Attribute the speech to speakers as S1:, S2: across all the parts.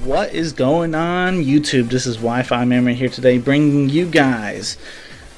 S1: What is going on YouTube? This is Wi-Fi Memory here today, bringing you guys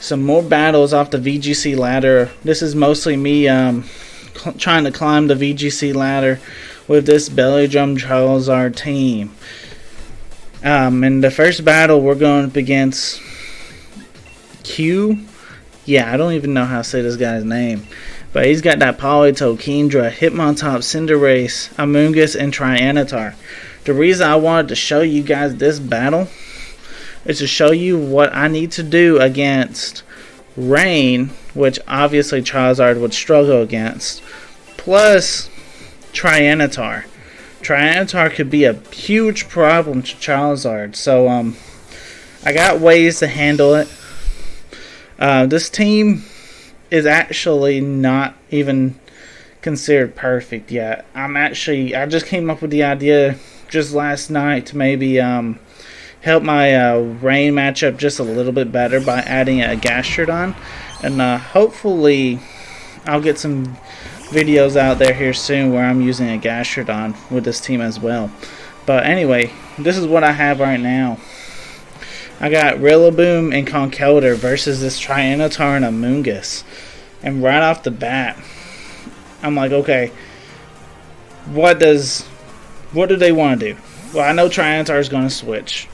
S1: some more battles off the VGC ladder. This is mostly me trying to climb the VGC ladder with this Belly Drum Charizard team. In the first battle we're going up against Q. Yeah, I don't even know how to say this guy's name. But he's got that Politoed, Kingdra, Hitmontop, Cinderace, Amoonguss, and Tyranitar. The reason I wanted to show you guys this battle is to show you what I need to do against Rain, which obviously Charizard would struggle against, plus Tyranitar. Tyranitar could be a huge problem to Charizard, so I got ways to handle it. This team is actually not even considered perfect yet. I just came up with the idea just last night to maybe help my Rain matchup just a little bit better by adding a Gastrodon, and hopefully I'll get some videos out there here soon where I'm using a Gastrodon with this team as well. But anyway, this is what I have right now. I got Rillaboom and Conkeldurr versus this Tyranitar and Amoonguss. And right off the bat, I'm like, okay, what do they want to do? Well, I know Tyranitar is going to switch,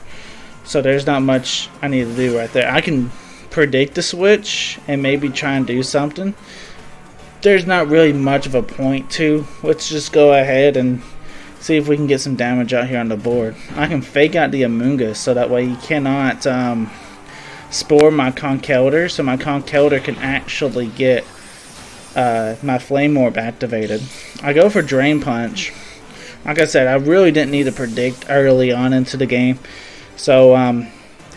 S1: so there's not much I need to do right there. I can predict the switch and maybe try and do something. There's not really much of a point to. Let's just go ahead and see if we can get some damage out here on the board. I can fake out the Amoonguss so that way he cannot spore my Conkeldurr, so my Conkeldurr can actually get my Flame Orb activated. I go for Drain Punch. Like I said, I really didn't need to predict early on into the game. So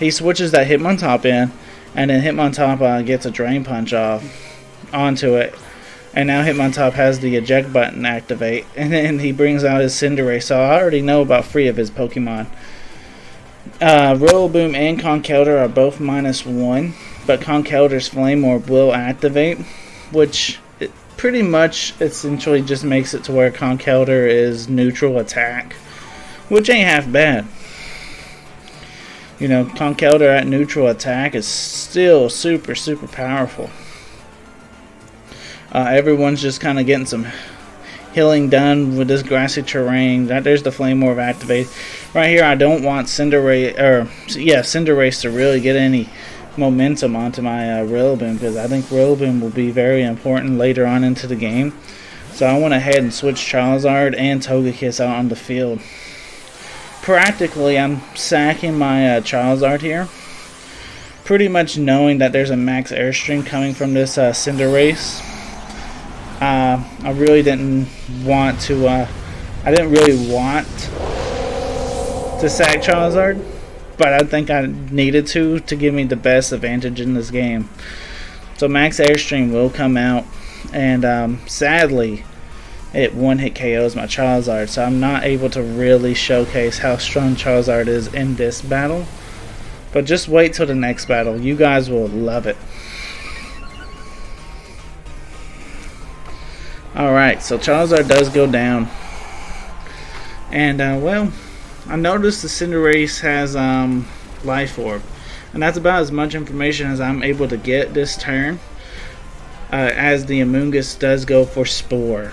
S1: he switches that Hitmontop in, and then Hitmontop gets a Drain Punch off onto it. And now Hitmontop has the eject button activate, and then he brings out his Cinderace. So I already know about 3 of his Pokemon. Rillaboom and Conkeldurr are both -1, but Conkeldurr's Flame Orb will activate, which pretty much essentially just makes it to where Conkeldurr is neutral attack, which ain't half bad. You know, Conkeldurr at neutral attack is still super powerful. Everyone's just kind of getting some healing done with this grassy terrain. There's the Flame Orb activated. Right here, I don't want Cinderace to really get any momentum onto my Rillaboom, because I think Rillaboom will be very important later on into the game. So I went ahead and switched Charizard and Togekiss out on the field. Practically, I'm sacking my Charizard here, pretty much knowing that there's a max airstream coming from this Cinderace. I really didn't want to. I didn't really want to sack Charizard, but I think I needed to give me the best advantage in this game. So max airstream will come out, and sadly, it one-hit KOs my Charizard. So I'm not able to really showcase how strong Charizard is in this battle. But just wait till the next battle. You guys will love it. Alright, so Charizard does go down. And, well, I noticed the Cinderace has Life Orb. And that's about as much information as I'm able to get this turn. As the Amoonguss does go for Spore.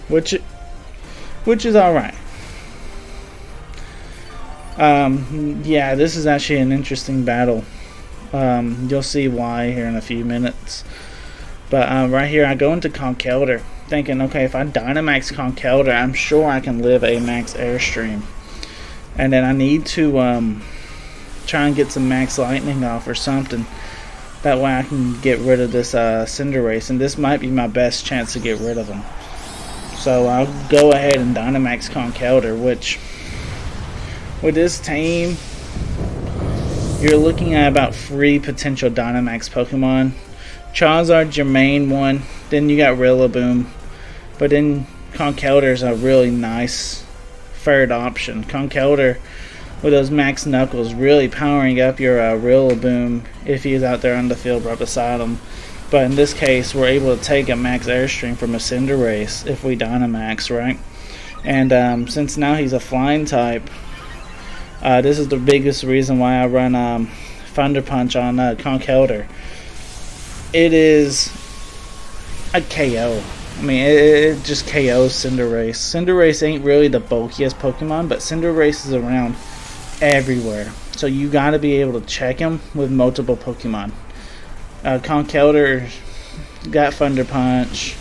S1: Which is alright. Yeah, this is actually an interesting battle. You'll see why here in a few minutes. But right here, I go into Conkeldurr, thinking, okay, if I Dynamax Conkeldurr, I'm sure I can live a max airstream. And then I need to try and get some max lightning off or something. That way I can get rid of this Cinderace, and this might be my best chance to get rid of him. So I'll go ahead and Dynamax Conkeldurr, which with this team, you're looking at about 3 potential Dynamax Pokemon. Charizard's your main one, then you got Rillaboom, but then Conkeldurr is a really nice third option. Conkeldurr with those max knuckles really powering up your Rillaboom if he's out there on the field right beside him. But in this case, we're able to take a max airstream from a Cinderace if we Dynamax, right? And since now he's a flying type, this is the biggest reason why I run Thunder Punch on Conkeldurr. It is a KO. I mean, it just KOs Cinderace. Cinderace ain't really the bulkiest Pokemon, but Cinderace is around everywhere. So you gotta be able to check him with multiple Pokemon. Conkeldurr got Thunder Punch.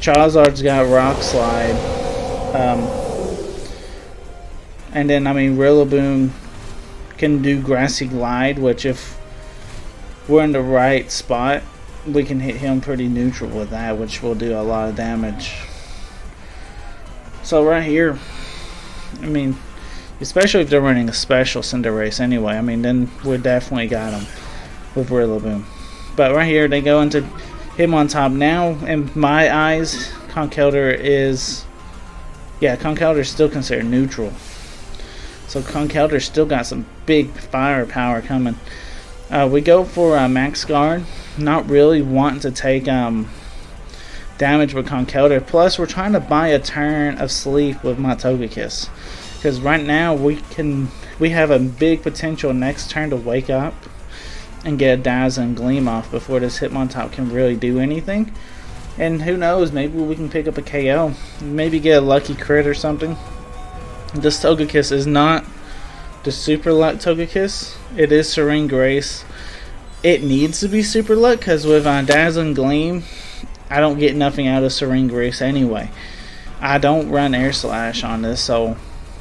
S1: Charizard's got Rock Slide. And then, I mean, Rillaboom can do Grassy Glide, which if we're in the right spot, we can hit him pretty neutral with that, which will do a lot of damage. So right here, I mean, especially if they're running a special Cinderace anyway, I mean, then we definitely got him with Rillaboom. But right here, they go into Hitmontop. Now, in my eyes, Conkeldurr is, yeah, Conkeldurr is still considered neutral. So Conkeldurr still got some big firepower coming. We go for Max Guard. Not really wanting to take damage with Conkeldurr. Plus, we're trying to buy a turn of sleep with my Togekiss, because right now we have a big potential next turn to wake up and get a Dazzle and Gleam off before this Hitmontop can really do anything. And who knows, maybe we can pick up a KO, maybe get a lucky crit or something. This Togekiss is not the Super Luck Togekiss. It is Serene Grace. It needs to be Super Luck because with Dazzle and Gleam, I don't get nothing out of Serene Grace anyway. I don't run Air Slash on this, so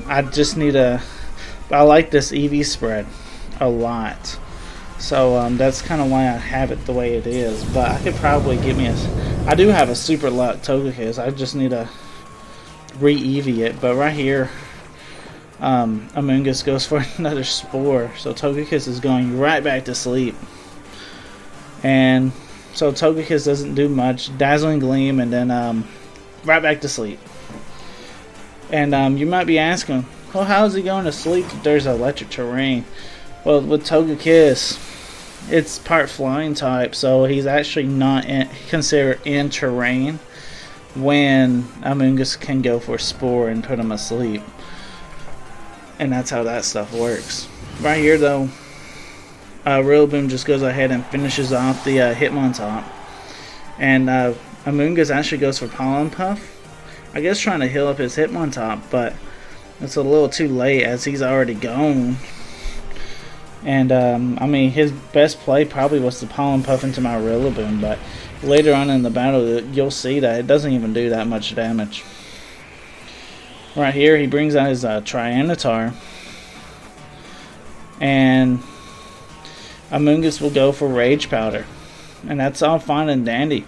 S1: I just need a... I like this EV spread a lot. So that's kind of why I have it the way it is. But I could probably get me a... I do have a Super Luck Togekiss. I just need to re-EV it. But right here, Amoonguss goes for another Spore. So Togekiss is going right back to sleep. And so Togekiss doesn't do much. Dazzling Gleam and then right back to sleep. And you might be asking, well, how is he going to sleep if there's electric terrain? Well, with Togekiss, it's part flying type, so he's actually not considered in terrain when Amoonguss can go for Spore and put him asleep. And that's how that stuff works. Right here, though, Rillaboom just goes ahead and finishes off the Hitmontop. And Amoonguss actually goes for Pollen Puff. I guess trying to heal up his Hitmontop, but it's a little too late as he's already gone. And I mean, his best play probably was to Pollen Puff into my Rillaboom, but later on in the battle, you'll see that it doesn't even do that much damage. Right here, he brings out his Tyranitar. And Amoonguss will go for Rage Powder. And that's all fine and dandy.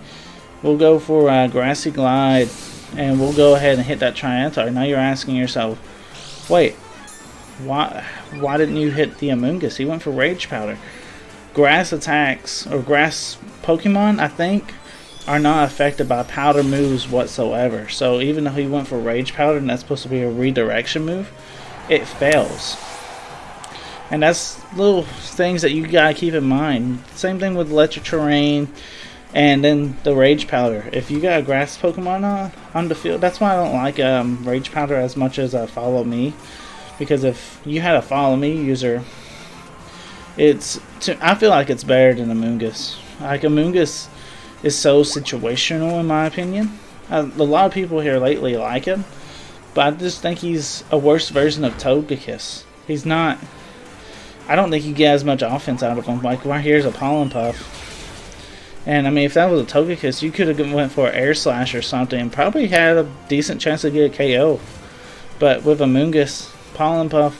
S1: We'll go for Grassy Glide. And we'll go ahead and hit that Tyranitar. Now you're asking yourself, wait, why didn't you hit the Amoonguss? He went for Rage Powder. Grass attacks, or grass Pokemon, I think, are not affected by powder moves whatsoever. So even though he went for Rage Powder, and that's supposed to be a redirection move, it fails. And that's little things that you gotta keep in mind. Same thing with Electric Terrain, and then the Rage Powder. If you got a grass Pokemon on the field, that's why I don't like Rage Powder as much as Follow Me. Because if you had a Follow Me user, I feel like it's better than Amoonguss. Like, Amoonguss is so situational in my opinion. A lot of people here lately like him, but I just think he's a worse version of Togekiss. He's not... I don't think you get as much offense out of him. Like, right here's a Pollen Puff. And I mean, if that was a Togekiss, you could have went for an Air Slash or something and probably had a decent chance to get a KO. But with Amoonguss, Pollen Puff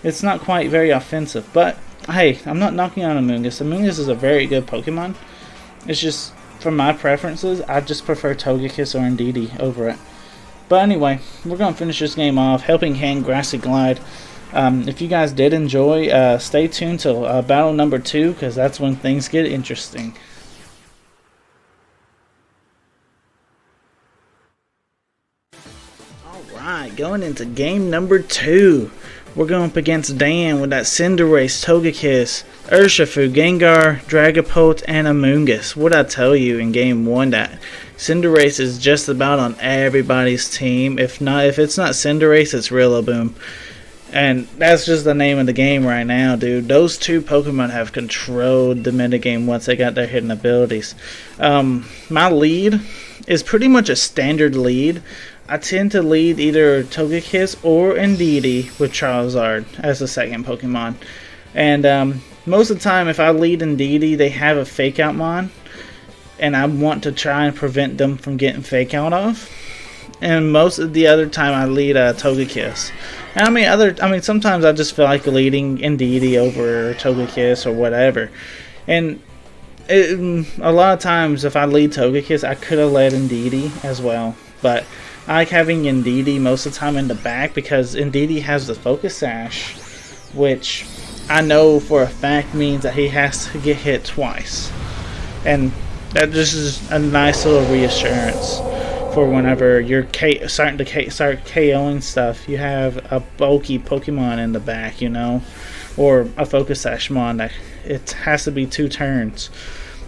S1: it's not quite very offensive. But hey, I'm not knocking on Amoonguss. Amoonguss is a very good Pokemon. It's just, for my preferences, I just prefer Togekiss or Indeedee over it. But anyway, we're going to finish this game off. Helping Hand, Grassy Glide. If you guys did enjoy, stay tuned till battle number 2, because that's when things get interesting. Alright, going into game number 2. We're going up against Dan with that Cinderace, Togekiss, Urshifu, Gengar, Dragapult, and Amoonguss. What'd I tell you in game 1 that Cinderace is just about on everybody's team? If it's not Cinderace, it's Rillaboom. And that's just the name of the game right now, dude. Those two Pokemon have controlled the metagame once they got their hidden abilities. My lead is pretty much a standard lead. I tend to lead either Togekiss or Indeedee with Charizard as the second Pokemon. And most of the time, if I lead Indeedee, they have a Fake Out Mon. And I want to try and prevent them from getting Fake Out off. And most of the other time, I lead Togekiss. And I mean, sometimes I just feel like leading Indeedee over Togekiss or whatever. And a lot of times, if I lead Togekiss, I could have led Indeedee as well. But I like having Indeedee most of the time in the back because Indeedee has the Focus Sash, which I know for a fact means that he has to get hit twice. And that just is a nice little reassurance for whenever you're starting to start KOing stuff. You have a bulky Pokemon in the back, you know, or a Focus Sash Mon that it has to be 2 turns.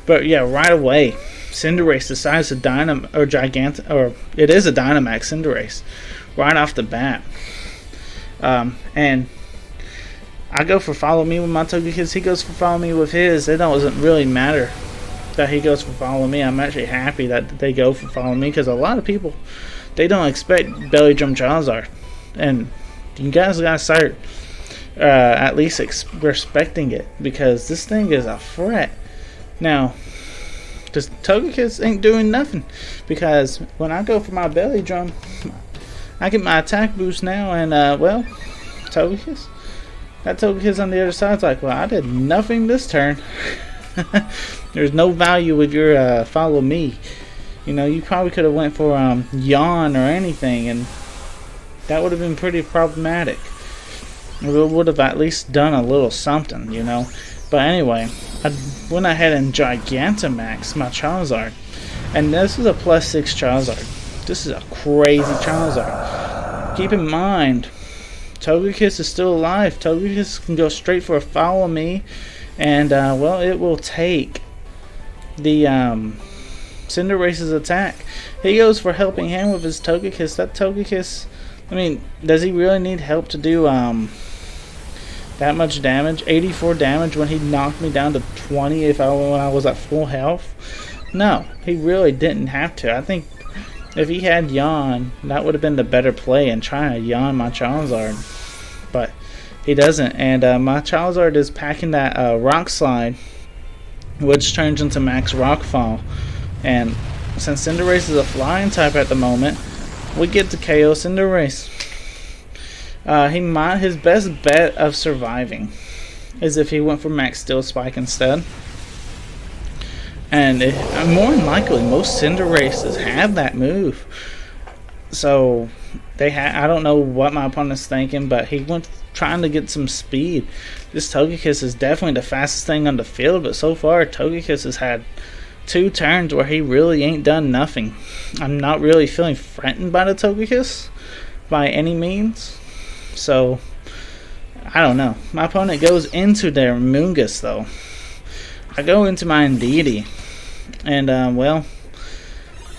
S1: But yeah, right away, Cinderace decides to it is a Dynamax Cinderace right off the bat. And I go for Follow Me with my Togekiss. He goes for Follow Me with his. It doesn't really matter that he goes for Follow Me. I'm actually happy that they go for Follow Me because a lot of people, they don't expect Belly Drum Charizard. And you guys gotta start at least respecting it because this thing is a threat. Now, this Togekiss ain't doing nothing because when I go for my Belly Drum, I get my attack boost now, and well, Togekiss, that Togekiss on the other side's like, well, I did nothing this turn. There's no value with your Follow Me. You know, you probably could have went for Yawn or anything, and that would have been pretty problematic. It would have at least done a little something, you know. But anyway, I went ahead and Gigantamaxed my Charizard. And this is a +6 Charizard. This is a crazy Charizard. Keep in mind, Togekiss is still alive. Togekiss can go straight for a Follow Me. And, well, it will take the Cinderace's attack. He goes for Helping Hand with his Togekiss. That Togekiss, I mean, does he really need help to do that much damage? 84 damage when he knocked me down to 20 when I was at full health? No, he really didn't have to. I think if he had Yawn, that would have been the better play in trying to Yawn my Charizard. But he doesn't. And my Charizard is packing that Rock Slide, which turns into Max Rockfall. And since Cinderace is a flying type at the moment, we get to KO Cinderace. His best bet of surviving is if he went for Max Steel Spike instead. And more than likely, most Cinderaces have that move. So I don't know what my opponent's thinking, but he went trying to get some speed. This Togekiss is definitely the fastest thing on the field, but so far Togekiss has had 2 turns where he really ain't done nothing. I'm not really feeling threatened by the Togekiss by any means. So, I don't know. My opponent goes into their Amoonguss, though. I go into my Indeedee. And, well,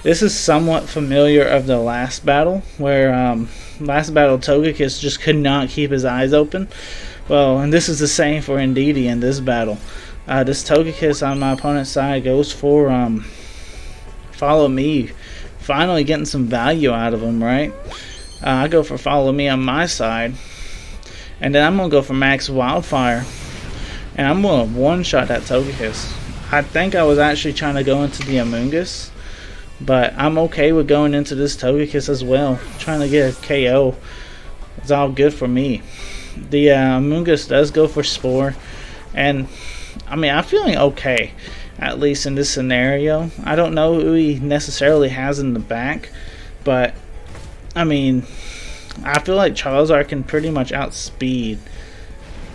S1: this is somewhat familiar of the last battle, where last battle Togekiss just could not keep his eyes open. Well, and this is the same for Indeedee in this battle. This Togekiss on my opponent's side goes for Follow Me. Finally getting some value out of him, right? I go for Follow Me on my side. And then I'm going to go for Max Wildfire. And I'm going to one-shot that Togekiss. I think I was actually trying to go into the Amoonguss. But I'm okay with going into this Togekiss as well. Trying to get a KO. It's all good for me. The Amoonguss does go for Spore. And, I mean, I'm feeling okay. At least in this scenario. I don't know who he necessarily has in the back. But, I mean, I feel like Charizard can pretty much outspeed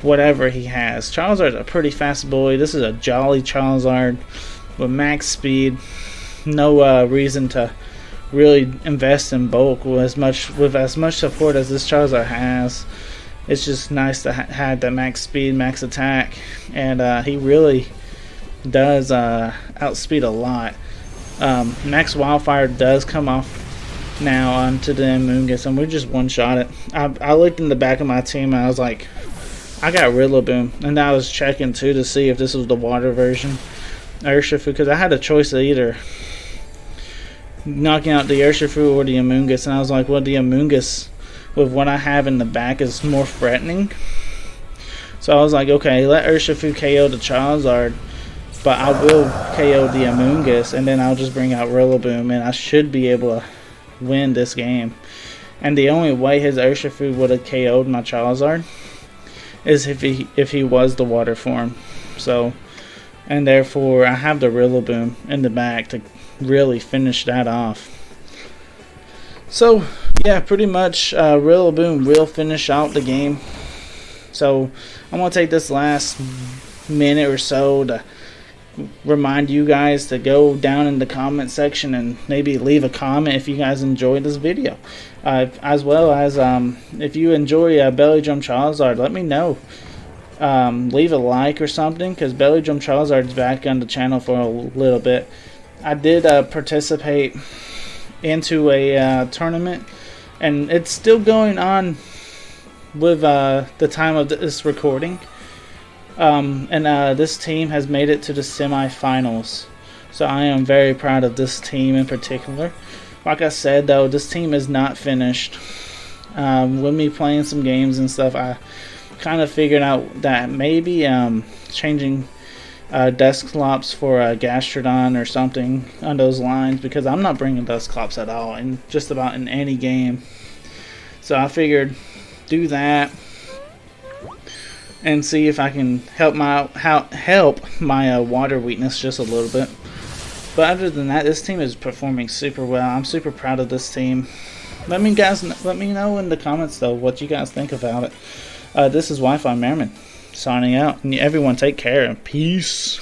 S1: whatever he has. Charizard's a pretty fast boy. This is a jolly Charizard with max speed. No reason to really invest in bulk with as much support as this Charizard has. It's just nice to have that max speed, max attack, and he really does outspeed a lot. Max Wildfire does come off now onto the Amoonguss, and we just one-shot it. I looked in the back of my team and I was like, I got Rillaboom, and I was checking too to see if this was the water version Urshifu, because I had a choice of either knocking out the Urshifu or the Amoonguss, and I was like, well, the Amoonguss with what I have in the back is more threatening. So I was like, okay, let Urshifu KO the Charizard, but I will KO the Amoonguss, and then I'll just bring out Rillaboom, and I should be able to win this game. And the only way his Urshifu would have KO'd my Charizard is if he was the water form. So, and therefore I have the Rillaboom in the back to really finish that off. So yeah, pretty much Rillaboom will finish out the game. So I'm gonna take this last minute or so to remind you guys to go down in the comment section and maybe leave a comment if you guys enjoyed this video, as well as if you enjoy Belly Drum Charizard, let me know. Leave a like or something, because Belly Drum Charizard's back on the channel for a little bit. I did participate into a tournament, and it's still going on with the time of this recording. This team has made it to the semifinals, so I am very proud of this team in particular. Like I said though, this team is not finished. With me playing some games and stuff, I kind of figured out that maybe changing Dusclops for a Gastrodon or something on those lines, because I'm not bringing Dusclops at all in just about in any game. So I figured do that and see if I can help my water weakness just a little bit. But other than that, this team is performing super well. I'm super proud of this team. Let me know in the comments though what you guys think about it. This is Wi-Fi Merriman signing out, and everyone take care and peace.